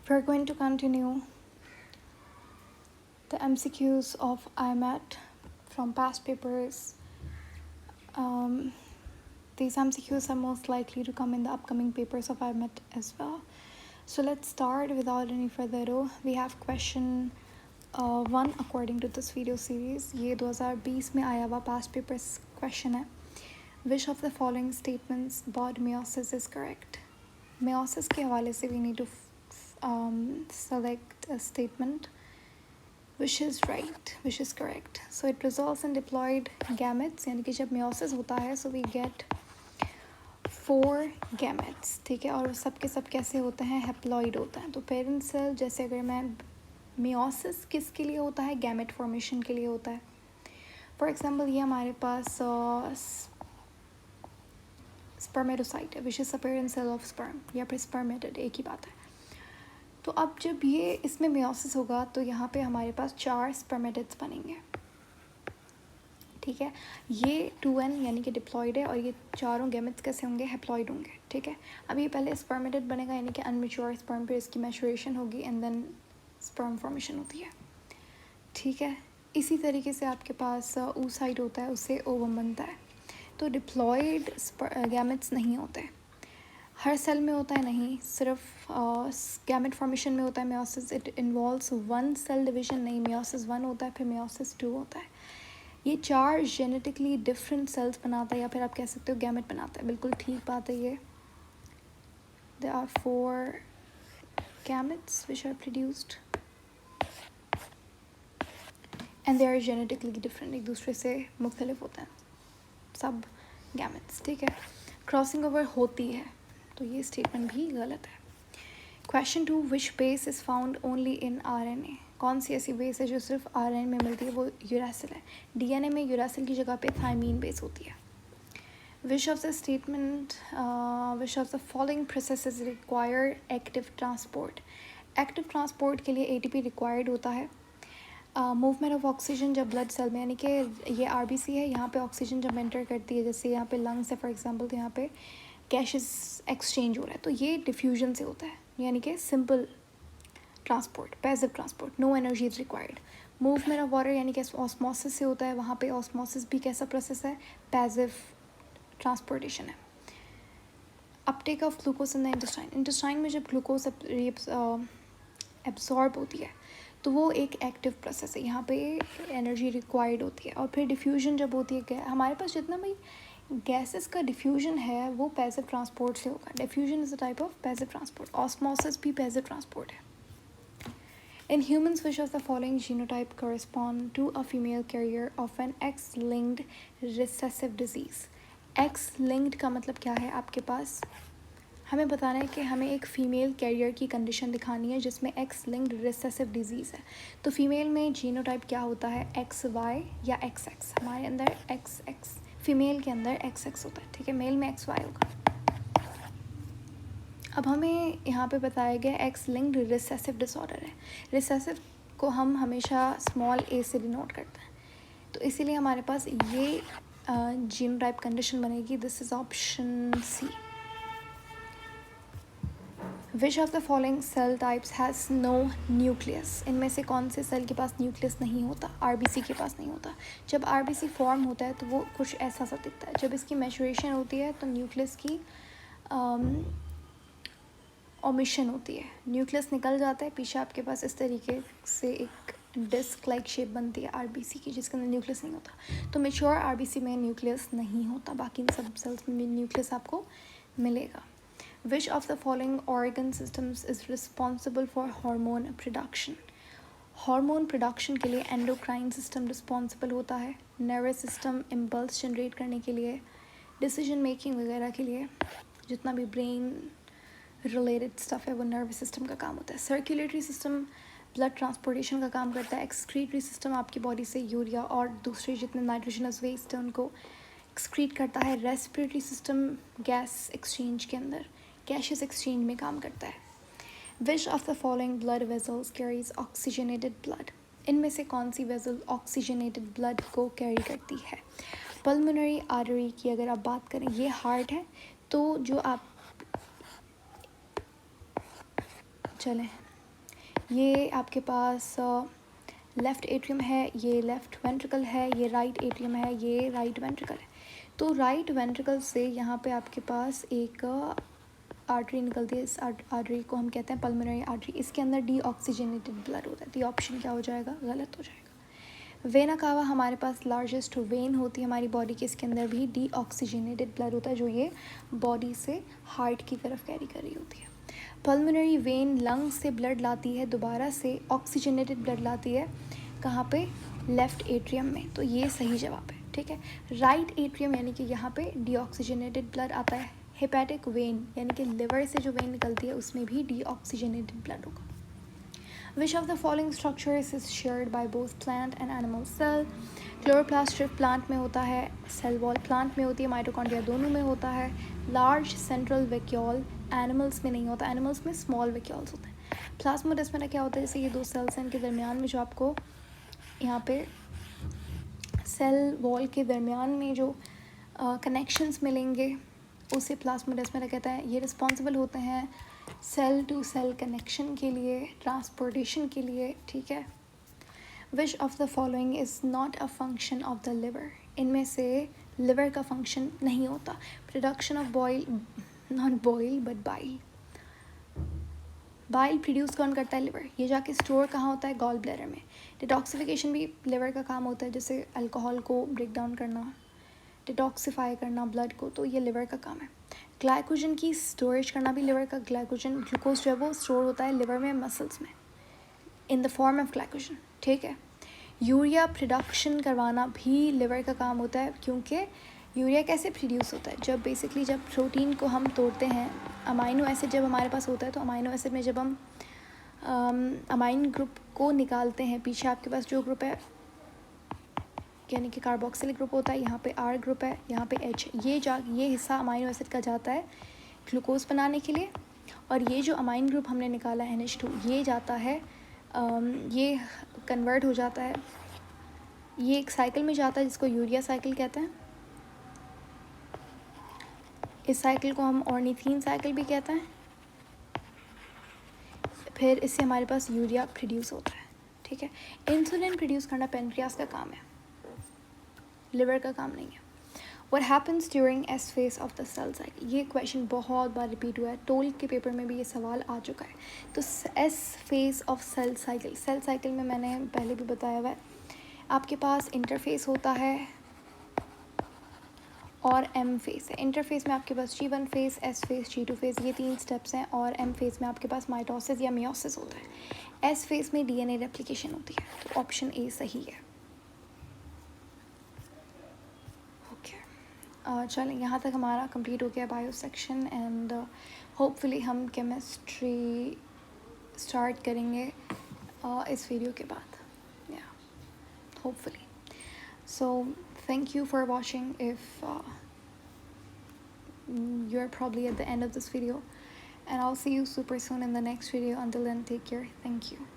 We're going to continue the MCQs of IMAT from past papers. These MCQs are most likely to come in the upcoming papers of IMAT as well. So let's start without any further ado. We have question 1 according to this video series. ये 2020 में आया हुआ past papers question है. Which of the following statements about meiosis is correct? Meiosis के हवाले से we need to select a statement which is right, which is correct. So it results in diploid gametes, यानी कि जब meiosis होता है so we get 4 gametes, ठीक है. और सब के सब कैसे होते हैं, हैप्लॉइड होता है. तो पेरेंट सेल, जैसे अगर मैं meiosis किसके लिए होता है, गैमेट फॉर्मेशन के लिए होता है. फॉर एग्जांपल ये हमारे पास स्पर्मेटोसाइट है which is the parent cell of sperm, या फिर स्पर्मेटिड, एक ही बात है. तो अब जब ये इसमें meiosis होगा तो यहाँ पे हमारे पास 4 स्पर्मेटिड्स बनेंगे, ठीक है. ये 2n यानी कि डिप्लॉइड है और ये चारों गैमेट्स कैसे होंगे, हैप्लॉइड होंगे, ठीक है. अब ये पहले स्पर्मेटिड बनेगा यानी कि अनमेच्योर स्पर्म पे इसकी मैच्योरेशन होगी एंड देन स्पर्म फॉर्मेशन होती है, ठीक है. इसी तरीके से आपके पास oocyte होता है, उससे ओवम बनता है. तो डिप्लॉइड गैमेट्स नहीं होते, हर सेल में होता है नहीं, सिर्फ गैमेट फॉर्मेशन में होता है meiosis. It involves 1 cell division, नहीं, meiosis 1 होता है, फिर meiosis 2 होता है. ये 4 जेनेटिकली डिफरेंट सेल्स बनाता है, या फिर आप कह सकते हो गैमेट बनाता है. बिल्कुल ठीक बात है ये. There are 4 gametes which are produced and they are genetically different, एक दूसरे से मुख्तलिफ होते हैं सब गैमेट्स, ठीक है. क्रॉसिंग ओवर होती है, तो ये स्टेटमेंट भी गलत है. Question 2, which base is found only in RNA? कौन सी ऐसी बेस है जो सिर्फ RNA में मिलती है, वो यूरासिल है. DNA में यूरासिल की जगह पे थायमीन बेस होती है. विच of the statement, which of the following processes require active transport? Active transport के लिए ATP रिक्वायर्ड होता है. मूवमेंट ऑफ ऑक्सीजन जब ब्लड सेल में, यानी कि ये RBC है, यहाँ पे ऑक्सीजन जब एंटर करती है, जैसे यहाँ पे लंग्स है फॉर एग्जांपल, तो यहाँ पे गैसेस एक्सचेंज हो रहा है, तो ये डिफ्यूजन से होता है, यानी कि simple transport, passive transport, no energy is required. Movement of water यानी कि ऑस्मोसिस से होता है, वहाँ पे ऑस्मोसिस भी कैसा प्रोसेस है, पैसिव ट्रांसपोर्टेशन है. Uptake of glucose in the intestine, intestine में जब ग्लूकोज एब्जॉर्ब होती है तो वो एक एक्टिव प्रोसेस है, यहाँ पे एनर्जी रिक्वायर्ड होती है. और फिर डिफ्यूजन जब होती है, हमारे पास जितना भी गैसेस का डिफ्यूजन है वो पैसिव ट्रांसपोर्ट से होगा. Diffusion is a type of passive transport. Osmosis भी पैसिव ट्रांसपोर्ट है. In humans, which of the following genotype correspond to a female carrier of an X-linked recessive disease? X-linked का मतलब क्या है, आपके पास हमें बताना है कि हमें एक फ़ीमेल कैरियर की कंडीशन दिखानी है जिसमें X-linked recessive disease है. तो फीमेल में जीनोटाइप क्या होता है, XY या XX. हमारे अंदर XX, फीमेल के अंदर XX होता है, ठीक है. मेल में XY होगा. अब हमें यहाँ पे बताया गया X-linked recessive disorder है. रिसेसिव को हम हमेशा स्मॉल a से डिनोट करते हैं, तो इसीलिए हमारे पास ये जीनोटाइप कंडीशन बनेगी. This is option C. Which of the following cell types has no nucleus? इनमें से कौन से सेल के पास न्यूक्लियस नहीं होता, RBC के पास नहीं होता. जब RBC फॉर्म होता है तो वो कुछ ऐसा सा दिखता है. जब इसकी मैच्योरेशन होती है तो न्यूक्लियस की ओमिशन होती है, न्यूक्लियस निकल जाता है. पीछे आपके पास इस तरीके से एक डिस्क लाइक शेप बनती है RBC की, जिसके अंदर न्यूक्लियस नहीं होता. तो मेच्योर RBC में न्यूक्लियस नहीं होता, बाकी इन सब सेल्स में न्यूक्लियस आपको मिलेगा. विच of the following organ systems is responsible for hormone production? Hormone production के लिए एंडोक्राइन सिस्टम रिस्पॉन्सिबल होता है, नर्वस सिस्टम इम्पल्स जनरेट करने के लिए, डिसीजन मेकिंग वगैरह के लिए, जितना भी ब्रेन रिलेटेड स्टफ है वो नर्वस सिस्टम का काम होता है. सर्कुलेटरी सिस्टम ब्लड ट्रांसपोर्टेशन का काम करता है. एक्सक्रीटरी सिस्टम आपकी बॉडी से यूरिया और दूसरे जितने नाइट्रोजनस वेस्ट है उनको एक्सक्रीट करता है. रेस्पिरेटरी सिस्टम गैस एक्सचेंज के अंदर, गैसेस एक्सचेंज में काम करता है. विच of the following blood vessels carries oxygenated blood? इनमें से कौन सी वेजल ऑक्सीजनेटेड ब्लड को कैरी करती है? पल्मोनरी आर्टरी की अगर आप बात करें, ये हार्ट है, तो जो आप चलें ये आपके पास लेफ़्ट एट्रियम है, ये लेफ़्ट वेंट्रिकल है, ये राइट एट्रियम है, ये राइट वेंट्रिकल है। तो राइट वेंट्रिकल से यहाँ पे आपके पास एक आर्टरी निकलती है। इस आर्टरी को हम कहते हैं पल्मोनरी आर्टरी। इसके अंदर डीऑक्सीजनेटेड ब्लड होता है। तो ये ऑप्शन क्या हो जाएगा? गलत हो जाएगा। वेना कावा हमारे पास लार्जेस्ट वेन होती है हमारी बॉडी के। इसके अंदर भी डीऑक्सीजनेटेड ब्लड होता है, जो ये बॉडी से हार्ट की तरफ कैरी कर रही होती है। पल्मोनरी वेन लंग्स से ब्लड लाती है, दोबारा से ऑक्सीजनेटेड ब्लड लाती है। कहाँ पे? लेफ़्ट एट्रियम में। तो ये सही जवाब है, ठीक है। राइट एट्रियम यानी कि यहाँ पे डीऑक्सीजनेटेड ब्लड आता है। हेपेटिक वेन यानी कि लिवर से जो वेन निकलती है उसमें भी डीऑक्सीजनेटेड ब्लड होगा। Which of the following structures is shared by both plant and animal cell? Chloroplast सिर्फ प्लांट में होता है, सेल वॉल प्लांट में होती है, माइटोकॉन्ड्रिया दोनों में होता है। लार्ज सेंट्रल वैक्यूल एनिमल्स में नहीं होता, एनिमल्स में स्मॉल वैक्यूल्स होते हैं। प्लाज्मोडेस्माटा क्या होता है? जैसे ये दो सेल्स हैं, इनके दरमियान में जो आपको यहाँ पे सेल वॉल के दरमियान में जो कनेक्शंस मिलेंगे उसे प्लाज्मोडेस्माटा कहता है। ये रिस्पॉन्सिबल होते हैं सेल टू सेल कनेक्शन के लिए, ट्रांसपोर्टेशन के लिए, ठीक है। विच of the following is not a function of the liver? इनमें से लिवर का फंक्शन नहीं होता। Production of boil, not boil but bile. Bile produce कौन करता है? लिवर। ये जाके स्टोर कहाँ होता है? गॉल ब्लैडर में। डिटॉक्सिफिकेशन भी लिवर का काम होता है, जैसे अल्कोहल को ब्रेक डाउन करना, डिटॉक्सिफाई करना ब्लड को, तो ये लिवर का काम है। ग्लाइकोजन की स्टोरेज करना भी लिवर का। ग्लाइकोजन ग्लूकोज जो है वो स्टोर होता है लिवर में, मसल्स में, in the form of glycogen, ठीक है। यूरिया प्रोडक्शन करवाना भी लिवर का काम होता है, क्योंकि यूरिया कैसे प्रोड्यूस होता है? जब बेसिकली जब प्रोटीन को हम तोड़ते हैं, अमाइनो एसिड जब हमारे पास होता है, तो अमाइनो एसिड में जब हम अमाइन ग्रुप को निकालते हैं, पीछे आपके पास जो ग्रुप है यानी कि कार्बोक्सिलिक ग्रुप होता है, यहाँ पे R ग्रुप है, यहाँ पे H, ये हिस्सा अमाइनो एसिड का जाता है ग्लूकोज बनाने के लिए, और ये जो अमाइन ग्रुप हमने निकाला है NH2, ये जाता है ये कन्वर्ट हो जाता है, ये एक साइकिल में जाता है जिसको यूरिया साइकिल कहते हैं। इस साइकिल को हम ऑर्निथीन साइकिल भी कहते हैं। फिर इससे हमारे पास यूरिया प्रोड्यूस होता है, ठीक है। इंसुलिन प्रोड्यूस करना पेनक्रियास का काम है, लिवर का काम नहीं है। What happens during S phase of the cell cycle? ये क्वेश्चन बहुत बार रिपीट हुआ है, टोल के पेपर में भी ये सवाल आ चुका है। तो S phase of cell cycle, cell cycle में मैंने पहले भी बताया हुआ है, आपके पास इंटरफेस होता है और M फेस है। इंटरफेस में आपके पास G1 face, S face, G2 face, ये 3 स्टेप्स हैं, और M फेस में आपके पास माइटोसिस या मियोसिस होता है। S फेस में DNA रेप्लिकेशन होती है। तो ऑप्शन ए सही है। चलें, यहाँ तक हमारा कंप्लीट हो गया बायो सेक्शन, एंड होपफुली हम केमिस्ट्री स्टार्ट करेंगे इस वीडियो के बाद, या hopefully. So thank you for watching if you are probably at the end of this video, and I'll see you super soon in the next video. Until then, take care. Thank you.